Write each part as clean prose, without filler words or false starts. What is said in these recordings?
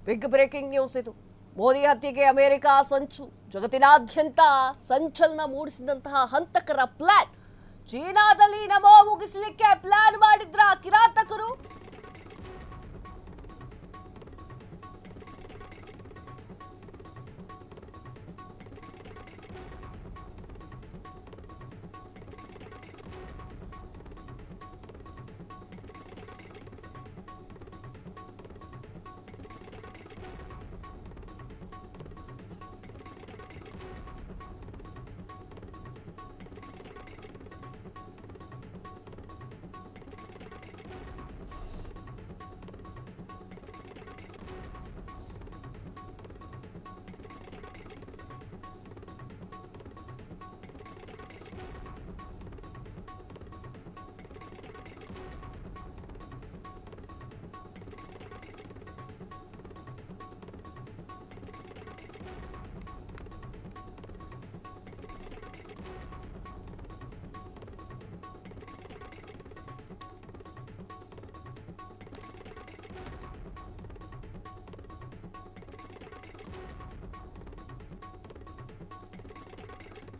Big breaking news ಇದು. ಮೋದಿ ಹತ್ಯೆಗೆ America ಸಂಚು. ಜಗತ್ತಿನಾದ್ಯಂತ ಸಂಚಲನ ಮೂಡಿಸಿದಂತಹ ಹಂತಕರ ಪ್ಲಾನ್. ಚೀನಾದಲ್ಲಿ ನಮೋ ಮುಗಿಸಲಿಕ್ಕೆ ಪ್ಲಾನ್ ಮಾಡಿದ್ರ ಕಿರಾತಕರು.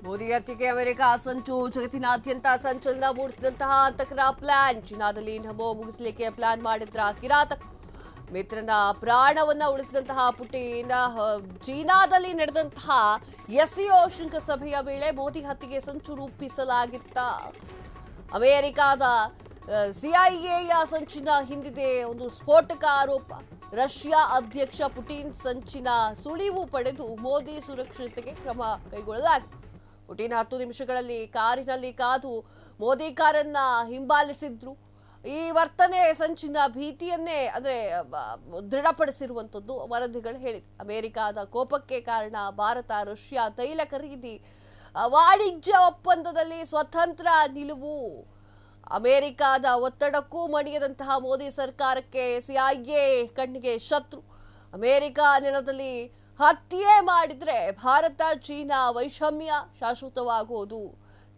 ಮೋದಿ ಹತ್ಯೆಗೆ ಅಮೆರಿಕ ಸಂಚು. ಜಗತ್ತಿನಾದ್ಯಂತ ಸಂಚಲನ ಮೂಡಿಸಿದಂತಹ ಹಂತಕರ ಪ್ಲಾನ್. ಚೀನಾದಲ್ಲಿ ನಮೋ ಮುಗಿಸಲಿಕ್ಕೆ ಪ್ಲಾನ್ ಮಾಡಿದ್ರ ಕಿರಾತಕ. ಮಿತ್ರನ ಪ್ರಾಣವನ್ನ ಉಳಿಸಿದಂತಹ ಪುಟಿನ್. ಚೀನಾದಲ್ಲಿ ನಡೆದಂತಹ ಎಸ್ಸಿಒ ಶೃಂಗಸಭೆಯ ವೇಳೆ ಮೋದಿ ಹತ್ಯೆಗೆ ಸಂಚು ರೂಪಿಸಲಾಗಿತ್ತ. ಅಮೆರಿಕದ ಸಿಐಎಯ ಸಂಚಿನ ಹಿಂದಿದೆ ಒಂದು ಸ್ಫೋಟಕ ಆರೋಪ. ರಷ್ಯಾ ಅಧ್ಯಕ್ಷ ಪುಟಿನ್ ಸಂಚಿನ ಸುಳಿವು ಪಡೆದು ಮೋದಿ ಸುರಕ್ಷತೆಗೆ ಕ್ರಮ ಕೈಗೊಳ್ಳಲಾಗಿದೆ. ಪುಟಿನ್ 10 ನಿಮಿಷಗಳಲ್ಲಿ ಕಾರಿನಲ್ಲಿ ಕಾದು ಮೋದಿ ಕಾರನ್ನ ಹಿಂಬಾಲಿಸಿದ್ರು. ಈ ವರ್ತನೆ ಸಂಚಿನ ಭೀತಿಯನ್ನೇ ದೃಢಪಡಿಸಿರುವಂತದ್ದು ವರದಿಗಳು ಹೇಳಿದೆ. ಅಮೆರಿಕದ ಕೋಪಕ್ಕೆ ಕಾರಣ ಭಾರತ ರಷ್ಯಾ ತೈಲ ಖರೀದಿ ವಾಣಿಜ್ಯ ಒಪ್ಪಂದದಲ್ಲಿ ಸ್ವತಂತ್ರ ನಿಲುವು. ಅಮೆರಿಕದ ಒತ್ತಡಕ್ಕೂ ಮಣಿಯದಂತಹ ಮೋದಿ ಸರ್ಕಾರಕ್ಕೆ ಸಿಐಎ ಕಣ್ಣಿಗೆ ಶತ್ರು. ಅಮೆರಿಕ ನೆಲದಲ್ಲಿ ಹತ್ಯೆ ಮಾಡಿದ್ರೆ ಭಾರತ ಚೀನಾ ವೈಷಮ್ಯ ಶಾಶ್ವತವಾಗುವುದು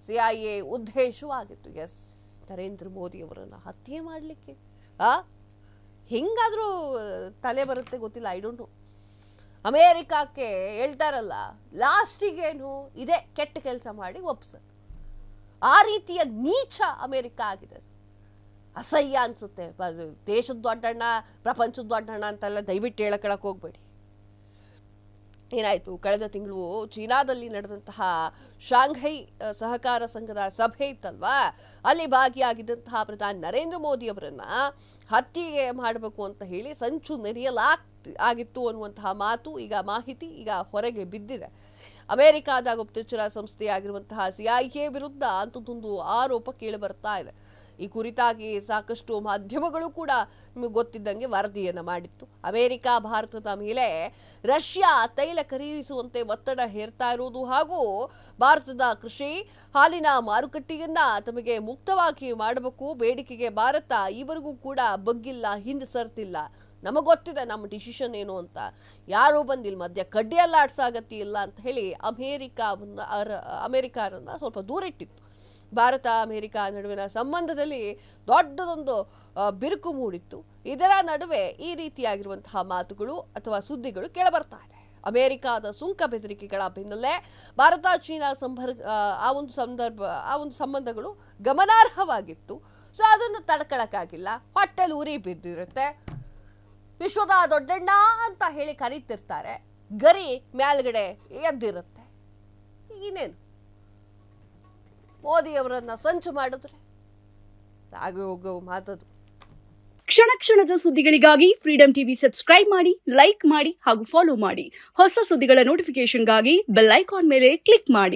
ಸಿಐಎ ಉದ್ದೇಶವಾಗಿತ್ತು. ಎಸ್, ನರೇಂದ್ರ ಮೋದಿ ಅವರನ್ನ ಹತ್ಯೆ ಮಾಡಲಿಕ್ಕೆ ಹೆಂಗಾದ್ರೂ ತಲೆ ಬರುತ್ತೆ ಗೊತ್ತಿಲ್ಲ. I don't know. ಅಮೆರಿಕಕ್ಕೆ ಹೇಳ್ತಾರಲ್ಲ, ಲಾಸ್ಟಿಗೇನು ಇದೇ ಕೆಟ್ಟ ಕೆಲಸ ಮಾಡಿ ಒಪ್ಸ. ಆ ರೀತಿಯ ನೀಚ ಅಮೆರಿಕ ಆಗಿದೆ. ಅಸಹ್ಯ ಅನ್ಸುತ್ತೆ. ದೇಶದ ದೊಡ್ಡಣ್ಣ, ಪ್ರಪಂಚದ ದೊಡ್ಡಣ್ಣ ಅಂತೆಲ್ಲ ದಯವಿಟ್ಟು ಹೇಳಕ್ಕೆ ಹೋಗ್ಬೇಡಿ. ಏನಾಯ್ತು, ಕಳೆದ ತಿಂಗಳು ಚೀನಾದಲ್ಲಿ ನಡೆದಂತಹ ಶಾಂಘೈ ಸಹಕಾರ ಸಂಘದ ಸಭೆ ಇತ್ತಲ್ವಾ, ಅಲ್ಲಿ ಭಾಗಿಯಾಗಿದ್ದಂತಹ ಪ್ರಧಾನಿ ನರೇಂದ್ರ ಮೋದಿ ಅವರನ್ನ ಹತ್ಯೆ ಮಾಡಬೇಕು ಅಂತ ಹೇಳಿ ಸಂಚು ಆಗಿತ್ತು ಅನ್ನುವಂತಹ ಮಾಹಿತಿ ಈಗ ಹೊರಗೆ ಬಿದ್ದಿದೆ. ಅಮೆರಿಕದ ಗುಪ್ತಚರ ಸಂಸ್ಥೆಯಾಗಿರುವಂತಹ ಸಿಐಎ ವಿರುದ್ಧ ಅಂತದೊಂದು ಆರೋಪ ಕೇಳಿ ಬರ್ತಾ ಇದೆ. ಈ ಕುರಿತಾಗಿ ಸಾಕಷ್ಟು ಮಾಧ್ಯಮಗಳು ಕೂಡ ನಿಮಗೆ ಗೊತ್ತಿದ್ದಂಗೆ ವರದಿಯನ್ನ ಮಾಡಿತ್ತು. ಅಮೆರಿಕ ಭಾರತದ ಮೇಲೆ ರಷ್ಯಾ ತೈಲ ಖರೀದಿಸುವಂತೆ ಒತ್ತಡ ಹೇರ್ತಾ ಇರುವುದು ಹಾಗೂ ಭಾರತದ ಕೃಷಿ ಹಾಲಿನ ಮಾರುಕಟ್ಟೆಯನ್ನ ತಮಗೆ ಮುಕ್ತವಾಗಿ ಮಾಡಬೇಕು ಬೇಡಿಕೆಗೆ ಭಾರತ ಈವರೆಗೂ ಕೂಡ ಬಗ್ಗಿಲ್ಲ, ಹಿಂದೆ ಸರ್ತಿಲ್ಲ. ನಮಗೆ ಗೊತ್ತಿದೆ ನಮ್ಮ ಡಿಸಿಷನ್ ಏನು ಅಂತ. ಯಾರೂ ಬಂದಿಲ್ಲ, ಮಧ್ಯ ಕಡ್ಡಿಯಲ್ಲಾಡ್ಸಾಗತ್ತಿ ಇಲ್ಲ ಅಂತ ಹೇಳಿ ಅಮೆರಿಕರನ್ನ ಸ್ವಲ್ಪ ದೂರಿಟ್ಟಿತ್ತು. ಭಾರತ ಅಮೆರಿಕ ನಡುವಿನ ಸಂಬಂಧದಲ್ಲಿ ದೊಡ್ಡದೊಂದು ಬಿರುಕು ಮೂಡಿತ್ತು. ಇದರ ನಡುವೆ ಈ ರೀತಿಯಾಗಿರುವಂತಹ ಮಾತುಗಳು ಅಥವಾ ಸುದ್ದಿಗಳು ಕೇಳಬರ್ತಾ ಇದೆ. ಅಮೆರಿಕದ ಸುಂಕ ಬೆದರಿಕೆಗಳ ಬೆನ್ನಲ್ಲೇ ಭಾರತ ಚೀನಾ ಆ ಒಂದು ಸಂಬಂಧಗಳು ಗಮನಾರ್ಹವಾಗಿತ್ತು. ಸೊ ಅದನ್ನು ತಡ್ಕೊಳಕ್ಕಾಗಿಲ್ಲ. ಹೊಟ್ಟೆಲ್ ಉರಿ ಬಿದ್ದಿರುತ್ತೆ. ವಿಶ್ವದ ದೊಡ್ಡಣ್ಣ ಅಂತ ಹೇಳಿ ಕರೀತಿರ್ತಾರೆ, ಗರಿ ಮೇಲ್ಗಡೆ ಎದ್ದಿರುತ್ತೆ. ಇನ್ನೇನು ಮೋದಿ ಅವರನ್ನ ಸಂಚು ಮಾಡಿದ್ರೆ ಆಗಿ ಹೋಗೋ ಮಾತದು. ಕ್ಷಣ ಕ್ಷಣದ ಸುದ್ದಿಗಳಿಗಾಗಿ ಫ್ರೀಡಂ ಟಿವಿ ಸಬ್ಸ್ಕ್ರೈಬ್ ಮಾಡಿ, ಲೈಕ್ ಮಾಡಿ ಹಾಗೂ ಫಾಲೋ ಮಾಡಿ. ಹೊಸ ಸುದ್ದಿಗಳ ನೋಟಿಫಿಕೇಶನ್ಗಾಗಿ ಬೆಲ್ ಐಕಾನ್ ಮೇಲೆ ಕ್ಲಿಕ್ ಮಾಡಿ.